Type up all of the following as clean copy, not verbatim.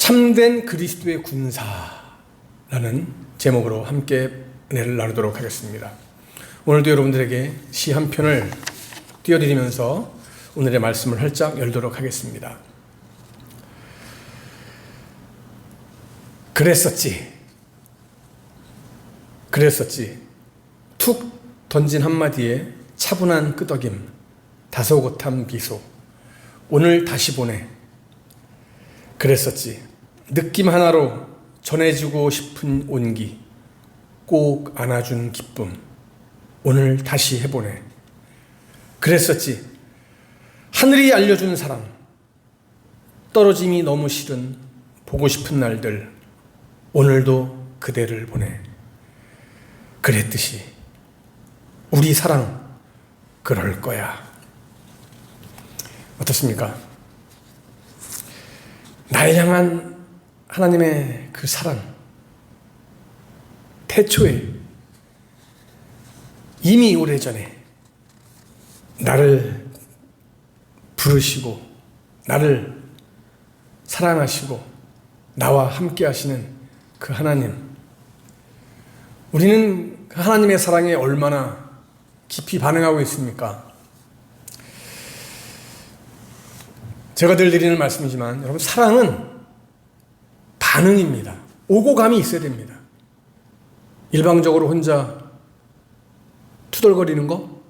참된 그리스도의 군사라는 제목으로 함께 은혜를 나누도록 하겠습니다. 오늘도 여러분들에게 시 한 편을 띄워드리면서 오늘의 말씀을 활짝 열도록 하겠습니다. 그랬었지. 툭 던진 한마디에 차분한 끄덕임, 다소곳한 미소. 오늘 다시 보내. 그랬었지. 느낌 하나로 전해주고 싶은 온기, 꼭 안아준 기쁨. 오늘 다시 해보네. 그랬었지. 하늘이 알려준 사랑, 떨어짐이 너무 싫은 보고 싶은 날들. 오늘도 그대를 보내. 그랬듯이 우리 사랑 그럴 거야. 어떻습니까? 나를 향한 하나님의 그 사랑, 태초에 이미 오래전에 나를 부르시고 나를 사랑하시고 나와 함께 하시는 그 하나님, 우리는 그 하나님의 사랑에 얼마나 깊이 반응하고 있습니까? 제가 늘 드리는 말씀이지만 여러분, 사랑은 반응입니다. 오고 감이 있어야 됩니다. 일방적으로 혼자 투덜거리는 거?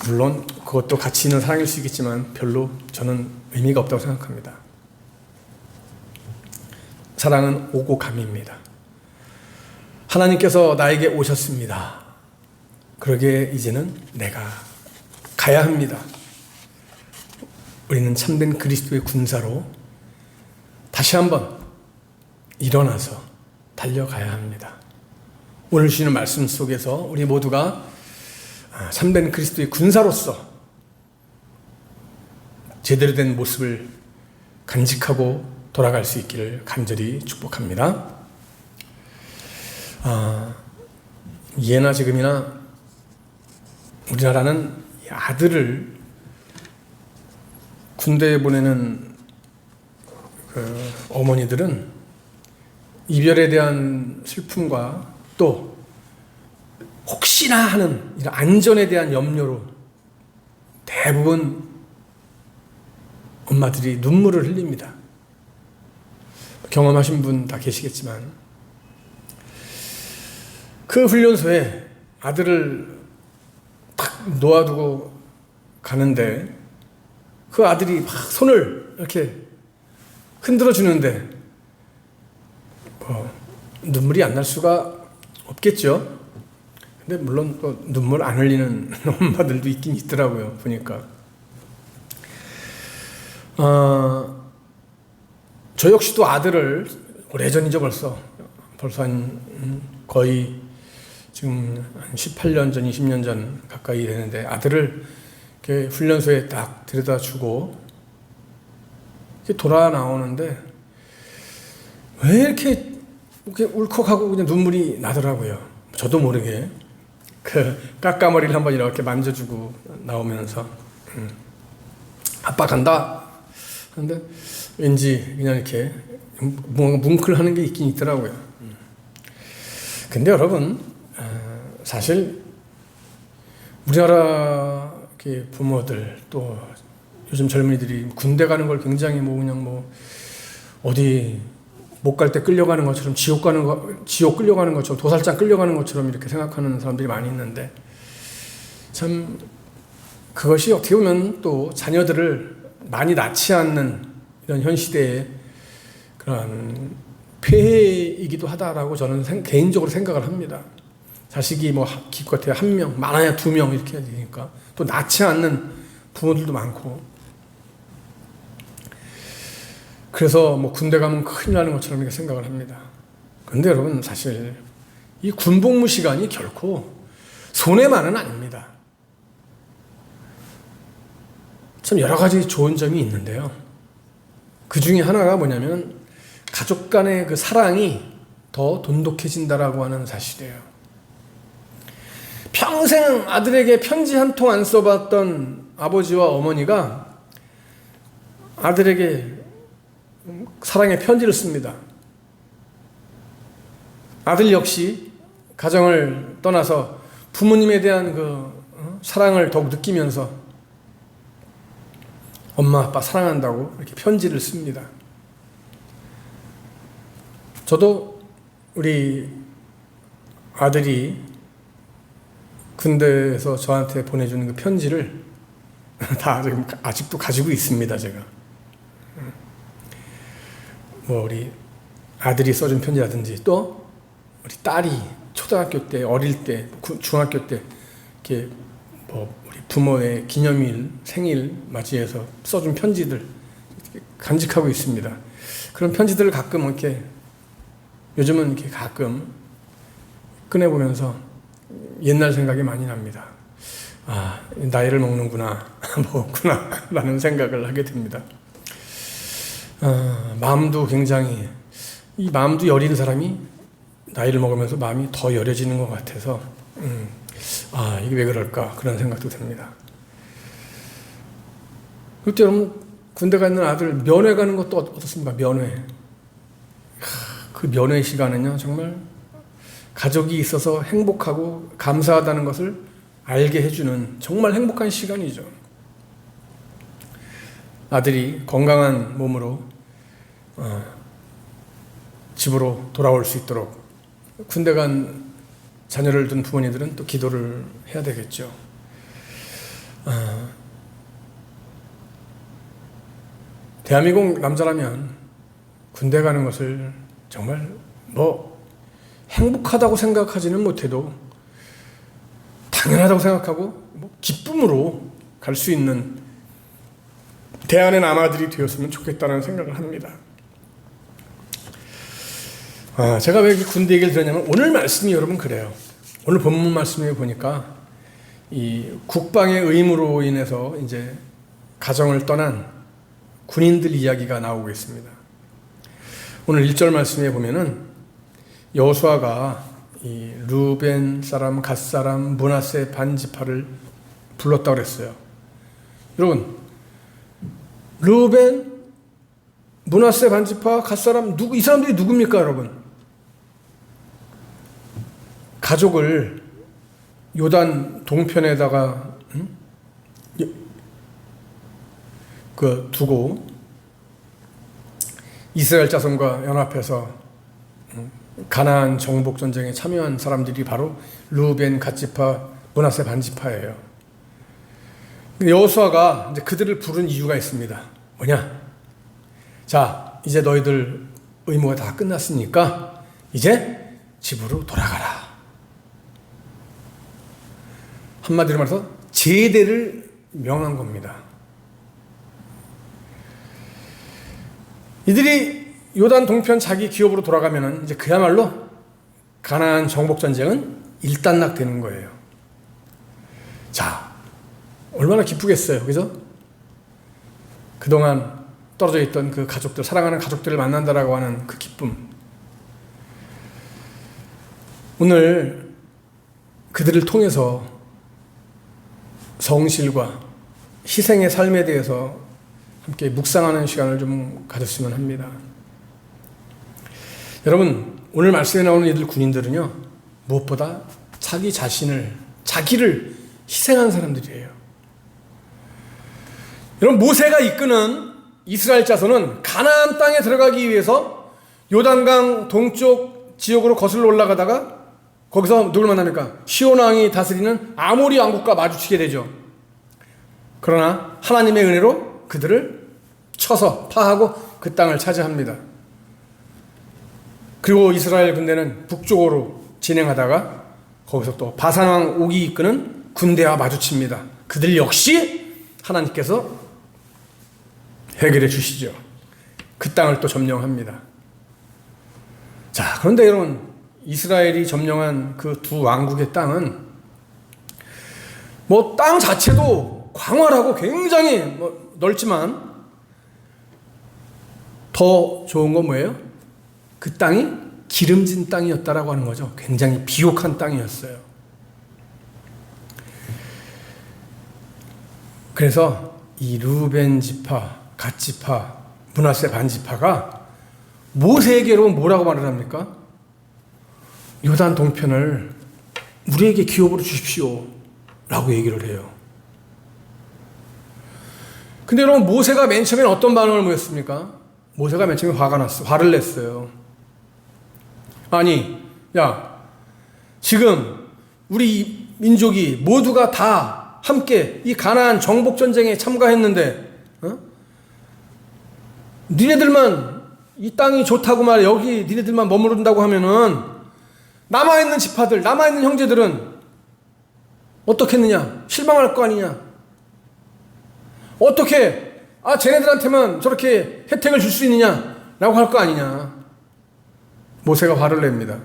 물론 그것도 가치 있는 사랑일 수 있겠지만 별로 저는 의미가 없다고 생각합니다. 사랑은 오고 감입니다. 하나님께서 나에게 오셨습니다. 그러기에 이제는 내가 가야 합니다. 우리는 참된 그리스도의 군사로 다시 한번 일어나서 달려가야 합니다. 오늘 주시는 말씀 속에서 우리 모두가 참된 그리스도의 군사로서 제대로 된 모습을 간직하고 돌아갈 수 있기를 간절히 축복합니다. 예나 지금이나 우리나라는 아들을 군대에 보내는 그 어머니들은 이별에 대한 슬픔과 또 혹시나 하는 이런 안전에 대한 염려로 대부분 엄마들이 눈물을 흘립니다. 경험하신 분 다 계시겠지만 그 훈련소에 아들을 딱 놓아두고 가는데 그 아들이 막 손을 이렇게 흔들어 주는데 눈물이 안 날 수가 없겠죠. 근데 물론 눈물 안 흘리는 엄마들도 있긴 있더라고요, 보니까. 저 역시도 아들을 오래전이죠, 벌써 거의 지금 한 18년 전, 20년 전 가까이 되는데 아들을 이렇게 훈련소에 딱 데려다 주고 이렇게 돌아 나오는데 왜 이렇게 울컥하고 그냥 눈물이 나더라고요. 저도 모르게 그 까까머리를 한번 이렇게 만져주고 나오면서 아빠 간다 하는데 왠지 그냥 이렇게 뭔가 뭉클하는 게 있긴 있더라고요. 근데 여러분, 사실 우리나라 부모들 또 요즘 젊은이들이 군대 가는 걸 굉장히 어디 못 갈 때 끌려가는 것처럼 지옥 끌려가는 것처럼 도살장 끌려가는 것처럼 이렇게 생각하는 사람들이 많이 있는데 참 그것이 어떻게 보면 또 자녀들을 많이 낳지 않는 이런 현 시대의 그런 폐해이기도 하다라고 저는 개인적으로 생각을 합니다. 자식이 기껏해야 1명, 많아야 2명 이렇게 해야 되니까 또 낳지 않는 부모들도 많고 그래서 군대 가면 큰일 나는 것처럼 이렇게 생각을 합니다. 그런데 여러분, 사실 이 군복무 시간이 결코 손해만은 아닙니다. 참 여러 가지 좋은 점이 있는데요. 그 중에 하나가 뭐냐면 가족 간의 그 사랑이 더 돈독해진다라고 하는 사실이에요. 평생 아들에게 편지 한 통 안 써봤던 아버지와 어머니가 아들에게 사랑의 편지를 씁니다. 아들 역시 가정을 떠나서 부모님에 대한 사랑을 더욱 느끼면서 엄마 아빠 사랑한다고 이렇게 편지를 씁니다. 저도 우리 아들이 군대에서 저한테 보내주는 그 편지를 다 지금 아직도 가지고 있습니다. 제가 우리 아들이 써준 편지라든지 또 우리 딸이 초등학교 때, 어릴 때, 중학교 때 이렇게 우리 부모의 기념일, 생일 맞이해서 써준 편지들 간직하고 있습니다. 그런 편지들을 가끔 이렇게 요즘은 이렇게 가끔 꺼내보면서 옛날 생각이 많이 납니다. 아, 나이를 먹는구나, 먹었구나 라는 생각을 하게 됩니다. 마음도 굉장히, 이 마음도 여린 사람이 나이를 먹으면서 마음이 더 여려지는 것 같아서 이게 왜 그럴까 그런 생각도 듭니다. 그때 여러분 군대 가 있는 아들 면회 가는 것도 어떻습니까? 면회. 그 면회 시간은요 정말 가족이 있어서 행복하고 감사하다는 것을 알게 해주는 정말 행복한 시간이죠. 아들이 건강한 몸으로 집으로 돌아올 수 있도록 군대 간 자녀를 둔 부모님들은 또 기도를 해야 되겠죠. 대한민국 남자라면 군대 가는 것을 정말 행복하다고 생각하지는 못해도 당연하다고 생각하고 기쁨으로 갈 수 있는 대안의 남아들이 되었으면 좋겠다는 생각을 합니다. 제가 왜 군대 얘기를 들었냐면 오늘 말씀이 여러분 그래요. 오늘 본문 말씀에 보니까 이 국방의 의무로 인해서 이제 가정을 떠난 군인들 이야기가 나오고 있습니다. 오늘 1절 말씀에 보면은 여호수아가 이 르우벤 사람, 갓 사람, 므낫세 반지파를 불렀다고 그랬어요. 여러분, 르우벤, 므낫세 반지파, 갓 사람 이 사람들이 누굽니까, 여러분? 가족을 요단 동편에다가 두고 이스라엘 자손과 연합해서 가나안 정복 전쟁에 참여한 사람들이 바로 르우벤, 갓지파, 므낫세 반지파예요. 여호수아가 이제 그들을 부른 이유가 있습니다. 뭐냐? 자, 이제 너희들 의무가 다 끝났으니까 이제 집으로 돌아가라. 한마디로 말해서 제대를 명한 겁니다. 이들이 요단 동편 자기 기업으로 돌아가면은 이제 그야말로 가나안 정복 전쟁은 일단락되는 거예요. 자, 얼마나 기쁘겠어요, 그죠? 그동안 떨어져 있던 그 가족들, 사랑하는 가족들을 만난다라고 하는 그 기쁨. 오늘 그들을 통해서 성실과 희생의 삶에 대해서 함께 묵상하는 시간을 좀 가졌으면 합니다. 여러분, 오늘 말씀에 나오는 이들 군인들은요, 무엇보다 자기를 희생한 사람들이에요. 여러분, 모세가 이끄는 이스라엘 자손은 가나안 땅에 들어가기 위해서 요단강 동쪽 지역으로 거슬러 올라가다가 거기서 누굴 만납니까? 시온 왕이 다스리는 아모리 왕국과 마주치게 되죠. 그러나 하나님의 은혜로 그들을 쳐서 파하고 그 땅을 차지합니다. 그리고 이스라엘 군대는 북쪽으로 진행하다가 거기서 또 바산 왕 옥이 이끄는 군대와 마주칩니다. 그들 역시 하나님께서 해결해 주시죠. 그 땅을 또 점령합니다. 자, 그런데 여러분, 이스라엘이 점령한 그 두 왕국의 땅은 땅 자체도 광활하고 굉장히 넓지만 더 좋은 건 뭐예요? 그 땅이 기름진 땅이었다라고 하는 거죠. 굉장히 비옥한 땅이었어요. 그래서 이 르우벤 지파, 갓 지파, 므낫세 반 지파가 모세에게 여러분 뭐라고 말을 합니까? 요단 동편을 우리에게 기업으로 주십시오 라고 얘기를 해요. 근데 여러분 모세가 맨 처음에 어떤 반응을 보였습니까? 모세가 맨 처음에 화를 냈어요. 아니, 야, 지금 우리 민족이 모두가 다 함께 이 가나안 정복 전쟁에 참가했는데, 니네들만 이 땅이 좋다고 말해 여기 니네들만 머무른다고 하면은 남아있는 지파들, 남아있는 형제들은 어떻겠느냐? 실망할 거 아니냐? 어떻게 쟤네들한테만 저렇게 혜택을 줄 수 있느냐? 라고 할 거 아니냐? 모세가 화를 냅니다.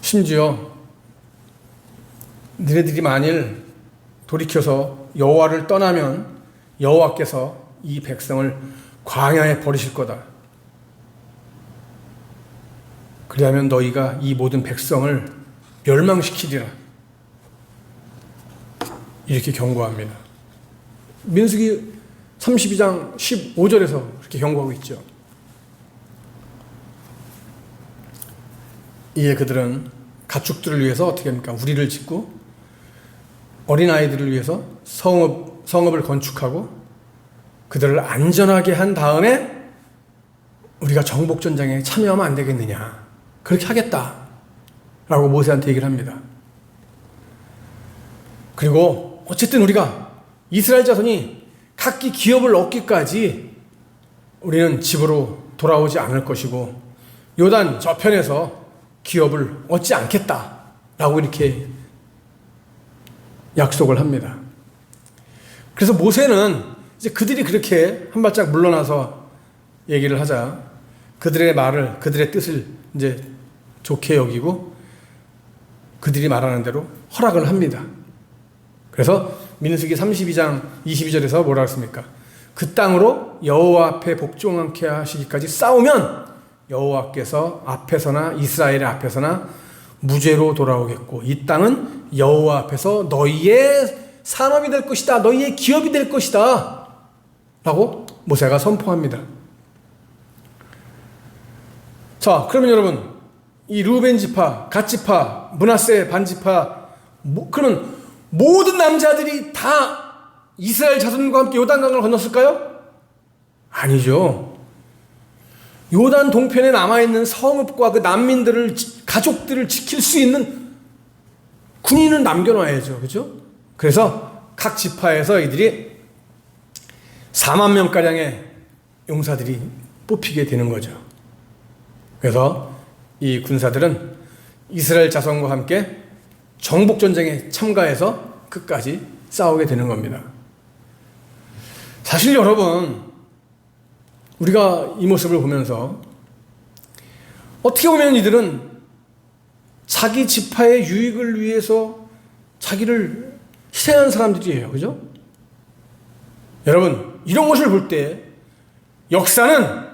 심지어 너희들이 만일 돌이켜서 여호와를 떠나면 여호와께서 이 백성을 광야에 버리실 거다. 그리하면 너희가 이 모든 백성을 멸망시키리라. 이렇게 경고합니다. 민수기 32장 15절에서 그렇게 경고하고 있죠. 이에 그들은 가축들을 위해서 어떻게 합니까? 우리를 짓고 어린아이들을 위해서 성읍을 건축하고 그들을 안전하게 한 다음에 우리가 정복전쟁에 참여하면 안 되겠느냐. 그렇게 하겠다라고 모세한테 얘기를 합니다. 그리고 어쨌든 우리가 이스라엘 자손이 각기 기업을 얻기까지 우리는 집으로 돌아오지 않을 것이고 요단 저편에서 기업을 얻지 않겠다라고 이렇게 약속을 합니다. 그래서 모세는 이제 그들이 그렇게 한 발짝 물러나서 얘기를 하자 그들의 말을, 그들의 뜻을 이제 좋게 여기고 그들이 말하는 대로 허락을 합니다. 그래서 민수기 32장 22절에서 뭐라 했습니까? 그 땅으로 여호와 앞에 복종하게 하시기까지 싸우면 여호와께서 앞에서나 이스라엘의 앞에서나 무죄로 돌아오겠고 이 땅은 여호와 앞에서 너희의 산업이 될 것이다. 너희의 기업이 될 것이다. 라고 모세가 선포합니다. 자, 그러면 여러분 이 르우벤 지파, 갓 지파, 므낫세 반 지파 그런 모든 남자들이 다 이스라엘 자손과 함께 요단강을 건넜을까요? 아니죠. 요단 동편에 남아있는 성읍과 그 난민들을, 가족들을 지킬 수 있는 군인은 남겨놔야죠. 그죠? 그래서 각 지파에서 이들이 4만 명가량의 용사들이 뽑히게 되는 거죠. 그래서 이 군사들은 이스라엘 자손과 함께 정복전쟁에 참가해서 끝까지 싸우게 되는 겁니다. 사실 여러분, 우리가 이 모습을 보면서 어떻게 보면 이들은 자기 지파의 유익을 위해서 자기를 희생한 사람들이에요. 그죠? 여러분, 이런 것을 볼 때 역사는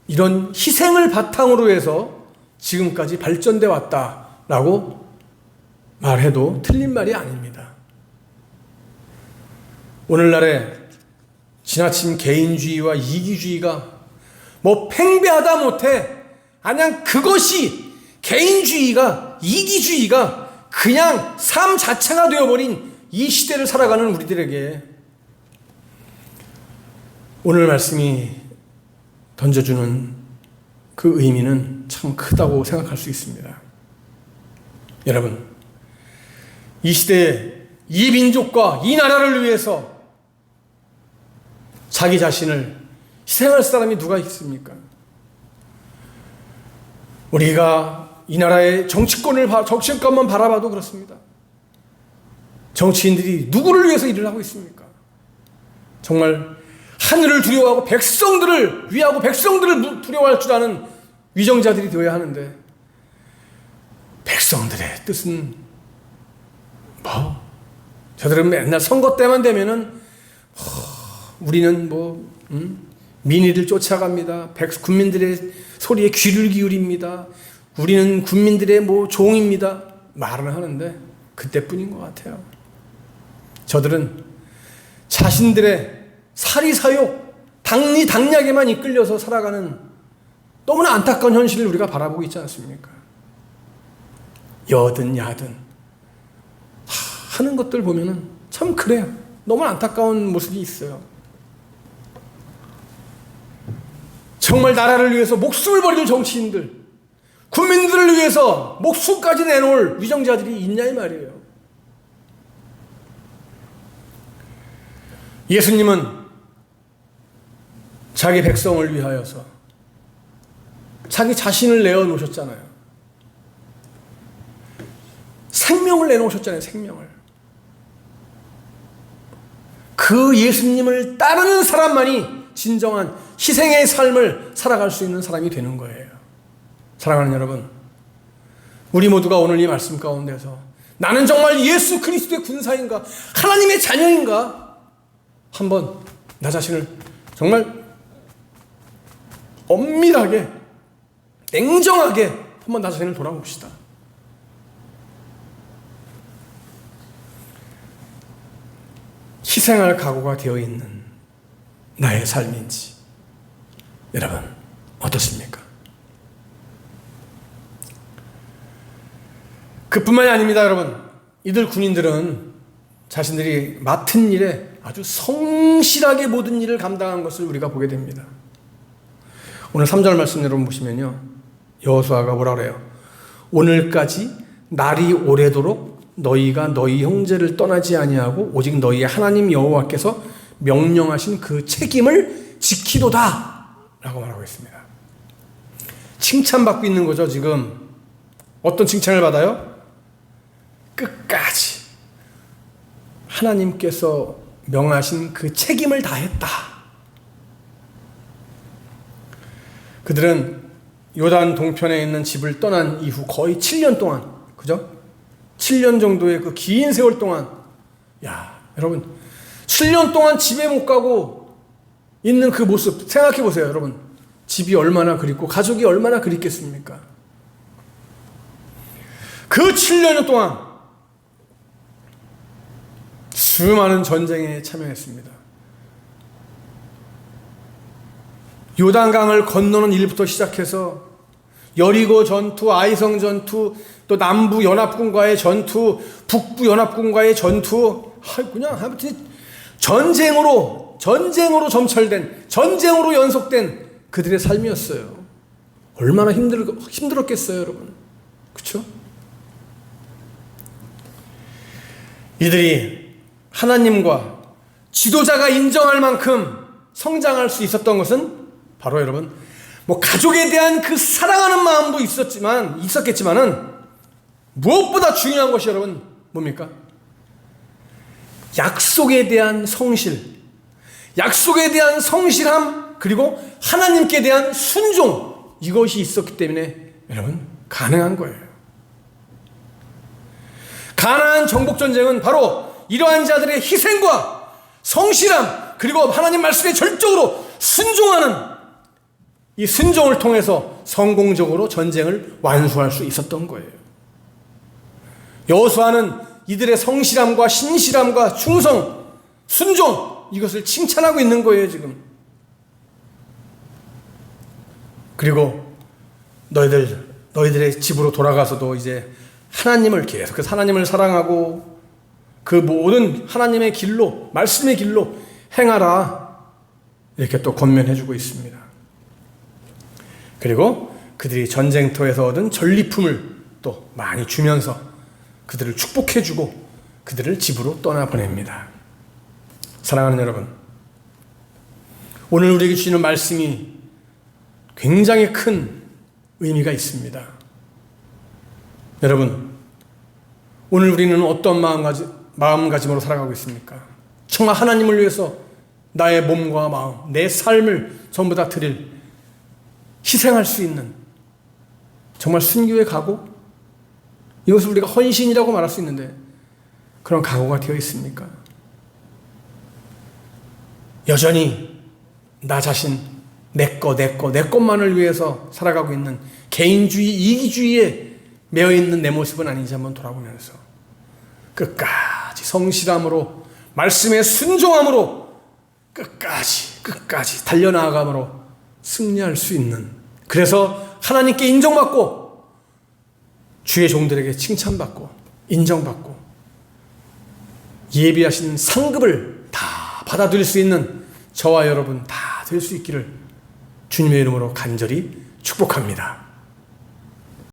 이런 희생을 바탕으로 해서 지금까지 발전돼 왔다라고 말해도 틀린 말이 아닙니다. 오늘날의 지나친 개인주의와 이기주의가 뭐 팽배하다 못해 그냥 그것이 개인주의가 이기주의가 그냥 삶 자체가 되어버린 이 시대를 살아가는 우리들에게 오늘 말씀이 던져주는 그 의미는 참 크다고 생각할 수 있습니다. 여러분, 이 시대에 이 민족과 이 나라를 위해서 자기 자신을 희생할 사람이 누가 있습니까? 우리가 이 나라의 정치권만 바라봐도 그렇습니다. 정치인들이 누구를 위해서 일을 하고 있습니까? 정말 하늘을 두려워하고 백성들을 위하고 백성들을 두려워할 줄 아는 위정자들이 되어야 하는데 백성들의 뜻은 저들은 맨날 선거 때만 되면은 우리는 민의를 쫓아갑니다. 군민들의 소리에 귀를 기울입니다. 우리는 군민들의 종입니다. 말은 하는데 그때뿐인 것 같아요. 저들은 자신들의 사리사욕 당리당략에만 이끌려서 살아가는 너무나 안타까운 현실을 우리가 바라보고 있지 않습니까? 여든 야든 하는 것들 보면은 참 그래요. 너무 안타까운 모습이 있어요. 정말 나라를 위해서 목숨을 버릴 정치인들, 국민들을 위해서 목숨까지 내놓을 위정자들이 있냐 이 말이에요. 예수님은 자기 백성을 위하여서 자기 자신을 내어놓으셨잖아요. 생명을 내놓으셨잖아요. 생명을. 그 예수님을 따르는 사람만이 진정한 희생의 삶을 살아갈 수 있는 사람이 되는 거예요. 사랑하는 여러분, 우리 모두가 오늘 이 말씀 가운데서 나는 정말 예수 그리스도의 군사인가, 하나님의 자녀인가, 한번 나 자신을 정말 엄밀하게 냉정하게 한번 나 자신을 돌아봅시다. 희생할 각오가 되어 있는 나의 삶인지 여러분 어떻습니까? 그뿐만이 아닙니다. 여러분, 이들 군인들은 자신들이 맡은 일에 아주 성실하게 모든 일을 감당한 것을 우리가 보게 됩니다. 오늘 3절 말씀 여러분 보시면요, 여호수아가 뭐라 그래요? 오늘까지 날이 오래도록 너희가 너희 형제를 떠나지 아니하고 오직 너희의 하나님 여호와께서 명령하신 그 책임을 지키도다 라고 말하고 있습니다. 칭찬받고 있는 거죠. 지금 어떤 칭찬을 받아요? 끝까지 하나님께서 명하신 그 책임을 다했다. 그들은 요단 동편에 있는 집을 떠난 이후 거의 7년 동안, 그죠? 7년 정도의 그 긴 세월 동안, 야, 여러분, 7년 동안 집에 못 가고 있는 그 모습 생각해 보세요, 여러분. 집이 얼마나 그립고 가족이 얼마나 그립겠습니까? 그 7년 동안 수많은 전쟁에 참여했습니다. 요단강을 건너는 일부터 시작해서 여리고 전투, 아이성 전투, 또 남부 연합군과의 전투, 북부 연합군과의 전투, 그냥 아무튼 전쟁으로 점철된, 전쟁으로 연속된 그들의 삶이었어요. 얼마나 힘들었겠어요, 여러분. 그렇죠? 이들이 하나님과 지도자가 인정할 만큼 성장할 수 있었던 것은 바로 여러분, 뭐 가족에 대한 그 사랑하는 마음도 있었겠지만은 무엇보다 중요한 것이 여러분 뭡니까? 약속에 대한 성실, 약속에 대한 성실함, 그리고 하나님께 대한 순종, 이것이 있었기 때문에 여러분 가능한 거예요. 가나안 정복전쟁은 바로 이러한 자들의 희생과 성실함, 그리고 하나님 말씀에 절적으로 순종하는 이 순종을 통해서 성공적으로 전쟁을 완수할 수 있었던 거예요. 여호수아는 이들의 성실함과 신실함과 충성, 순종, 이것을 칭찬하고 있는 거예요, 지금. 그리고 너희들의 집으로 돌아가서도 이제 하나님을 계속해서 하나님을 사랑하고 그 모든 하나님의 길로, 말씀의 길로 행하라, 이렇게 또 권면해주고 있습니다. 그리고 그들이 전쟁터에서 얻은 전리품을 또 많이 주면서 그들을 축복해주고 그들을 집으로 떠나보냅니다. 사랑하는 여러분, 오늘 우리에게 주시는 말씀이 굉장히 큰 의미가 있습니다. 여러분, 오늘 우리는 어떤 마음가짐으로 살아가고 있습니까? 정말 하나님을 위해서 나의 몸과 마음, 내 삶을 전부 다 드릴, 희생할 수 있는 정말 순교의 각오? 이것을 우리가 헌신이라고 말할 수 있는데 그런 각오가 되어 있습니까? 여전히 나 자신, 내 것만을 위해서 살아가고 있는 개인주의, 이기주의에 매여 있는 내 모습은 아닌지 한번 돌아보면서 끝까지 성실함으로, 말씀에 순종함으로 끝까지 끝까지 달려나아감으로 승리할 수 있는, 그래서 하나님께 인정받고 주의 종들에게 칭찬받고 인정받고 예비하신 상급을 다 받아들일 수 있는 저와 여러분 다 될 수 있기를 주님의 이름으로 간절히 축복합니다.